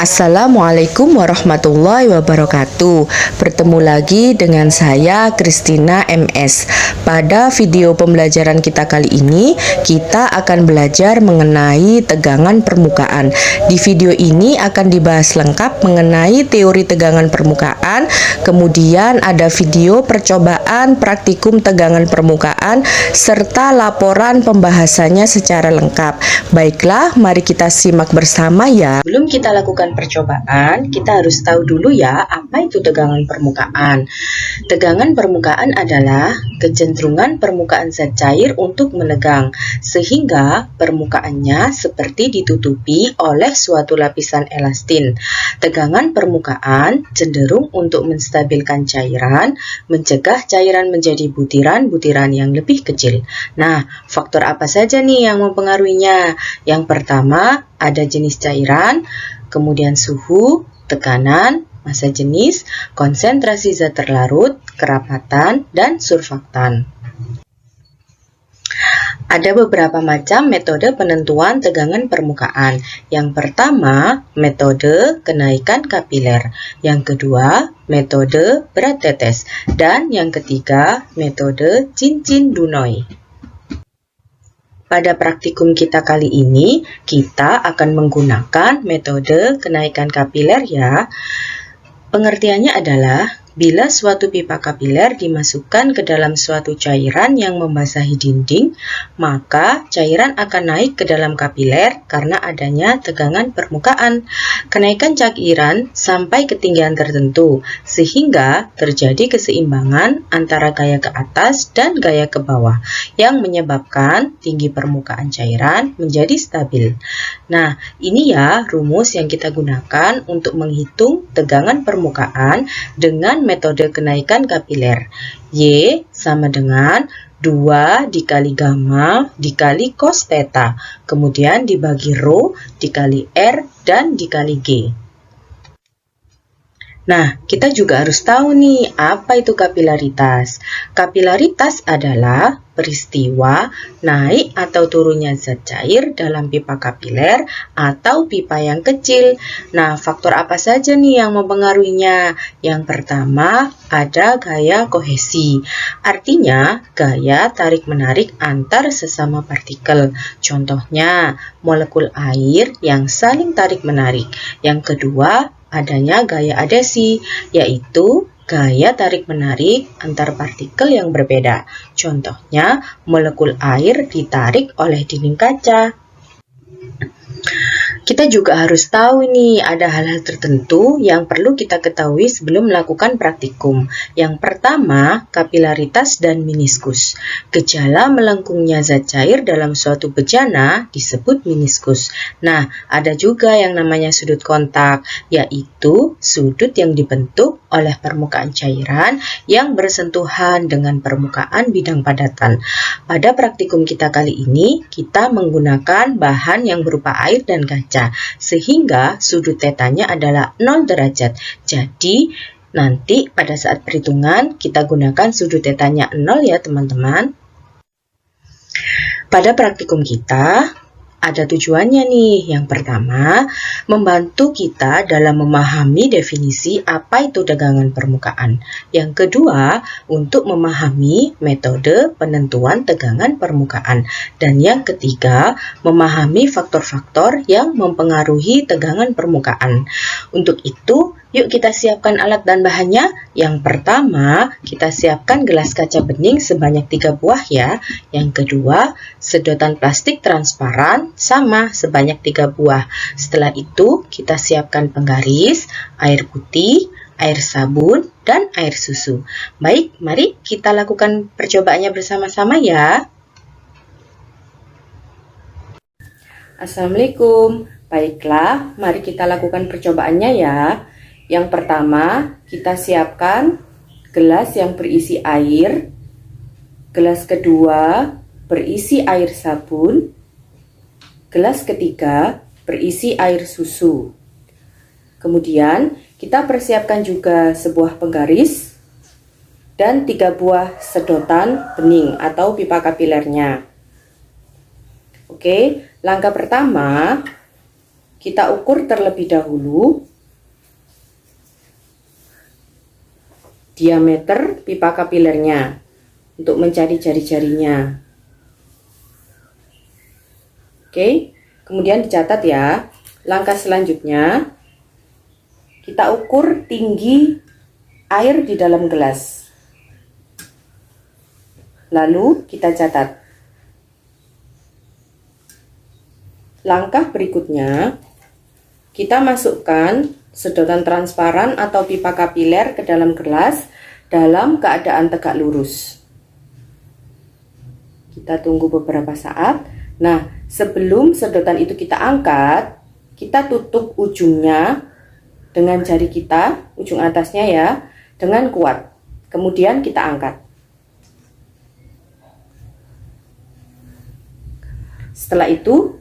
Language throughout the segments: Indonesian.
Assalamualaikum warahmatullahi wabarakatuh. Bertemu lagi dengan saya Christina MS. Pada video pembelajaran kita kali ini, kita akan belajar mengenai tegangan permukaan. Di video ini akan dibahas lengkap mengenai teori tegangan permukaan, kemudian ada video percobaan praktikum tegangan permukaan serta laporan pembahasannya secara lengkap. Baiklah, mari kita simak bersama ya. Sebelum kita lakukan percobaan, kita harus tahu dulu ya apa itu tegangan permukaan. Tegangan permukaan adalah kecenderungan permukaan zat cair untuk menegang, sehingga permukaannya seperti ditutupi oleh suatu lapisan elastin. Tegangan permukaan cenderung untuk menstabilkan cairan, mencegah cairan menjadi butiran-butiran yang lebih kecil. Nah, faktor apa saja nih yang mempengaruhinya? Yang pertama, ada jenis cairan, kemudian suhu, tekanan, massa jenis, konsentrasi zat terlarut, kerapatan, dan surfaktan. Ada beberapa macam metode penentuan tegangan permukaan. Yang pertama, metode kenaikan kapiler. Yang kedua, metode berat tetes. Dan yang ketiga, metode cincin Dunoy. Pada praktikum kita kali ini, kita akan menggunakan metode kenaikan kapiler ya. Pengertiannya adalah bila suatu pipa kapiler dimasukkan ke dalam suatu cairan yang membasahi dinding, maka cairan akan naik ke dalam kapiler karena adanya tegangan permukaan. Kenaikan cairan sampai ketinggian tertentu, sehingga terjadi keseimbangan antara gaya ke atas dan gaya ke bawah, yang menyebabkan tinggi permukaan cairan menjadi stabil. Nah, ini ya rumus yang kita gunakan untuk menghitung tegangan permukaan dengan metode kenaikan kapiler. Y sama dengan 2 dikali gamma dikali cos theta, kemudian dibagi rho dikali R dan dikali G. Nah, kita juga harus tahu nih, apa itu kapilaritas. Kapilaritas adalah peristiwa naik atau turunnya zat cair dalam pipa kapiler atau pipa yang kecil. Nah, faktor apa saja nih yang mempengaruhinya? Yang pertama, ada gaya kohesi. Artinya, gaya tarik-menarik antar sesama partikel. Contohnya, molekul air yang saling tarik-menarik. Yang kedua, adanya gaya adhesi, yaitu gaya tarik-menarik antar partikel yang berbeda. Contohnya, molekul air ditarik oleh dinding kaca. Kita juga harus tahu nih, ada hal-hal tertentu yang perlu kita ketahui sebelum melakukan praktikum. Yang pertama, kapilaritas dan meniskus. Gejala melengkungnya zat cair dalam suatu bejana disebut meniskus. Nah, ada juga yang namanya sudut kontak, yaitu sudut yang dibentuk oleh permukaan cairan yang bersentuhan dengan permukaan bidang padatan. Pada praktikum kita kali ini, kita menggunakan bahan yang berupa air dan kaca, sehingga sudut tetanya adalah 0 derajat. Jadi, nanti pada saat perhitungan kita gunakan sudut tetanya 0 ya teman-teman. Pada praktikum kita, ada tujuannya nih. Yang pertama, membantu kita dalam memahami definisi apa itu tegangan permukaan. Yang kedua, untuk memahami metode penentuan tegangan permukaan. Dan yang ketiga, memahami faktor-faktor yang mempengaruhi tegangan permukaan. Untuk itu, yuk kita siapkan alat dan bahannya. Yang pertama, kita siapkan gelas kaca bening sebanyak 3 buah ya. Yang kedua, sedotan plastik transparan sama sebanyak 3 buah. Setelah itu, kita siapkan penggaris, air putih, air sabun, dan air susu. Baik, mari kita lakukan percobaannya bersama-sama ya. Assalamualaikum. Baiklah, mari kita lakukan percobaannya ya. Yang pertama, kita siapkan gelas yang berisi air. Gelas kedua berisi air sabun. Gelas ketiga berisi air susu. Kemudian, kita persiapkan juga sebuah penggaris dan 3 buah sedotan bening atau pipa kapilernya. Oke, langkah pertama, kita ukur terlebih dahulu diameter pipa kapilernya untuk mencari jari-jarinya. Oke, kemudian dicatat ya. Langkah selanjutnya, kita ukur tinggi air di dalam gelas. Lalu kita catat. Langkah berikutnya, kita masukkan sedotan transparan atau pipa kapiler ke dalam gelas dalam keadaan tegak lurus. Kita tunggu beberapa saat. Nah, sebelum sedotan itu kita angkat, kita tutup ujungnya dengan jari kita, ujung atasnya ya, dengan kuat. Kemudian kita angkat. Setelah itu,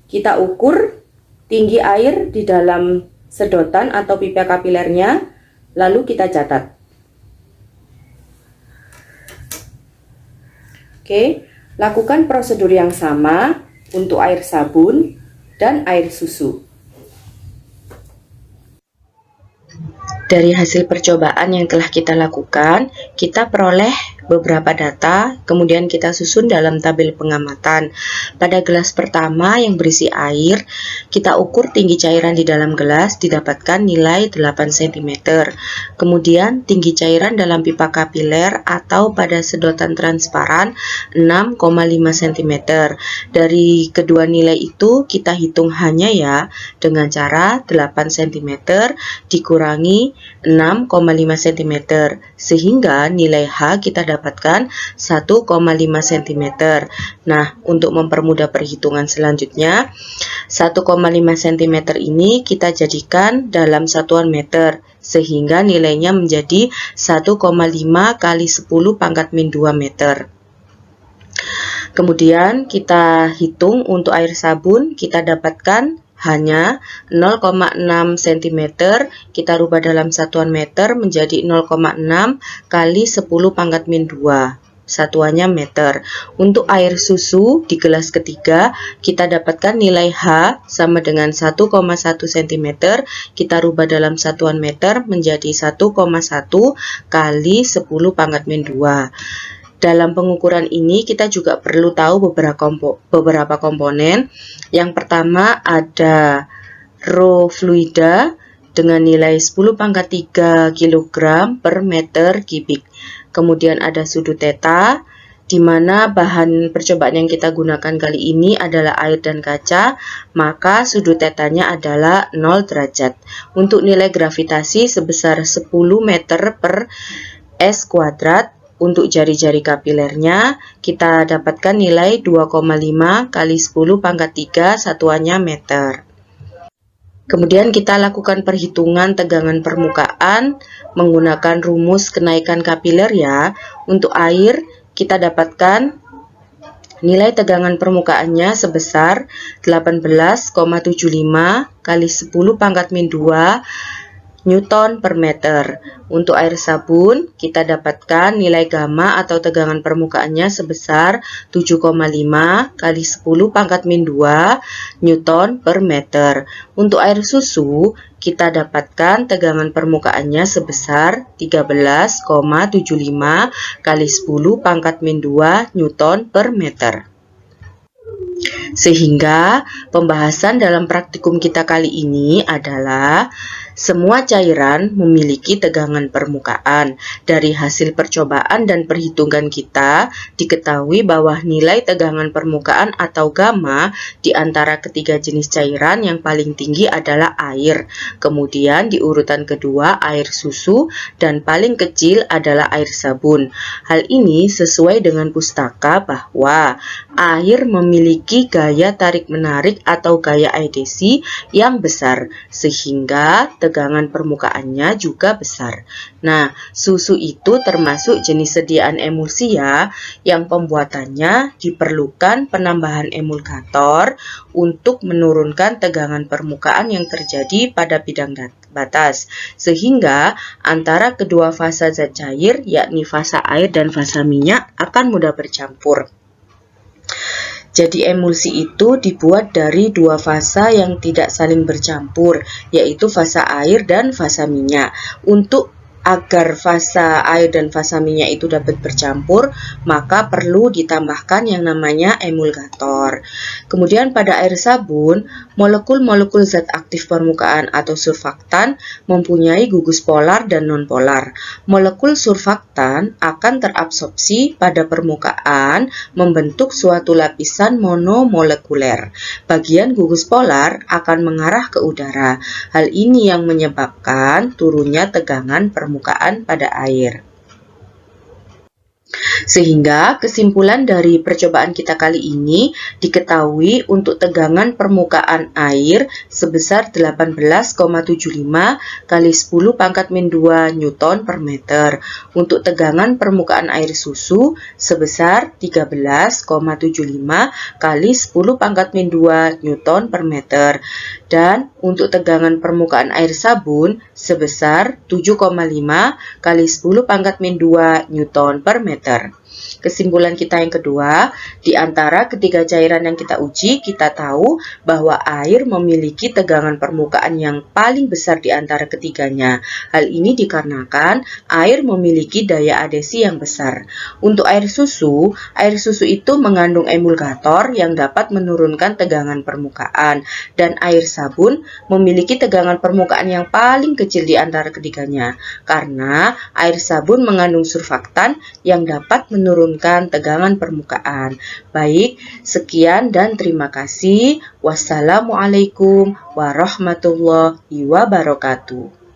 kita ukur tinggi air di dalam sedotan atau pipa kapilernya, lalu kita catat. Oke, lakukan prosedur yang sama untuk air sabun dan air susu. Dari hasil percobaan yang telah kita lakukan, kita peroleh beberapa data, kemudian kita susun dalam tabel pengamatan. Pada gelas pertama yang berisi air, kita ukur tinggi cairan di dalam gelas didapatkan nilai 8 cm. Kemudian tinggi cairan dalam pipa kapiler atau pada sedotan transparan 6,5 cm. Dari kedua nilai itu kita hitung hanya ya dengan cara 8 cm dikurangi 6,5 cm, sehingga nilai H kita dapatkan 1,5 cm. Nah, untuk mempermudah perhitungan selanjutnya, 1,5 cm ini kita jadikan dalam satuan meter, sehingga nilainya menjadi 1,5 kali 10 pangkat min 2 meter. Kemudian kita hitung untuk air sabun, kita dapatkan hanya 0,6 cm, kita rubah dalam satuan meter menjadi 0,6 kali 10 pangkat min 2, satuannya meter. Untuk air susu di gelas ketiga, kita dapatkan nilai H sama dengan 1,1 cm, kita rubah dalam satuan meter menjadi 1,1 kali 10 pangkat min 2. Dalam pengukuran ini kita juga perlu tahu beberapa komponen. Yang pertama ada rho fluida dengan nilai 10 pangkat 3 kg per meter kubik. Kemudian ada sudut theta, di mana bahan percobaan yang kita gunakan kali ini adalah air dan kaca, maka sudut tetanya adalah 0 derajat. Untuk nilai gravitasi sebesar 10 meter per S kuadrat. Untuk jari-jari kapilernya, kita dapatkan nilai 2,5 kali 10 pangkat 3 satuannya meter. Kemudian kita lakukan perhitungan tegangan permukaan menggunakan rumus kenaikan kapiler ya. Untuk air, kita dapatkan nilai tegangan permukaannya sebesar 18,75 kali 10 pangkat min 2 Newton per meter. Untuk air sabun, kita dapatkan nilai gamma atau tegangan permukaannya sebesar 7,5 kali 10 pangkat min 2 Newton per meter. Untuk air susu, kita dapatkan tegangan permukaannya sebesar 13,75 kali 10 pangkat min 2 Newton per meter. Sehingga pembahasan dalam praktikum kita kali ini adalah semua cairan memiliki tegangan permukaan. Dari hasil percobaan dan perhitungan kita, diketahui bahwa nilai tegangan permukaan atau gamma di antara ketiga jenis cairan yang paling tinggi adalah air. Kemudian di urutan kedua air susu dan paling kecil adalah air sabun. Hal ini sesuai dengan pustaka bahwa air memiliki gaya tarik-menarik atau gaya adhesi yang besar, sehingga tegangan permukaannya juga besar. Nah, susu itu termasuk jenis sediaan emulsi ya, yang pembuatannya diperlukan penambahan emulgator untuk menurunkan tegangan permukaan yang terjadi pada bidang batas, sehingga antara kedua fasa zat cair, yakni fasa air dan fasa minyak, akan mudah bercampur. Jadi emulsi itu dibuat dari dua fasa yang tidak saling bercampur, yaitu fasa air dan fasa minyak. Agar fasa air dan fasa minyak itu dapat bercampur, maka perlu ditambahkan yang namanya emulgator. Kemudian pada air sabun, molekul-molekul zat aktif permukaan atau surfaktan mempunyai gugus polar dan nonpolar. Molekul surfaktan akan terabsorpsi pada permukaan membentuk suatu lapisan monomolekuler. Bagian gugus polar akan mengarah ke udara. Hal ini yang menyebabkan turunnya tegangan permukaan pada air. Sehingga kesimpulan dari percobaan kita kali ini diketahui untuk tegangan permukaan air sebesar 18,75 kali 10 pangkat min 2 Newton per meter. Untuk tegangan permukaan air susu sebesar 13,75 kali 10 pangkat min 2 Newton per meter. Dan untuk tegangan permukaan air sabun sebesar 7,5 kali 10 pangkat min 2 Newton per meter. Kesimpulan kita yang kedua, di antara ketiga cairan yang kita uji, kita tahu bahwa air memiliki tegangan permukaan yang paling besar di antara ketiganya. Hal ini dikarenakan air memiliki daya adhesi yang besar. Untuk air susu itu mengandung emulgator yang dapat menurunkan tegangan permukaan, dan air sabun memiliki tegangan permukaan yang paling kecil di antara ketiganya, karena air sabun mengandung surfaktan yang dapat menurunkan tegangan permukaan. Baik, sekian dan terima kasih. Wassalamualaikum warahmatullahi wabarakatuh.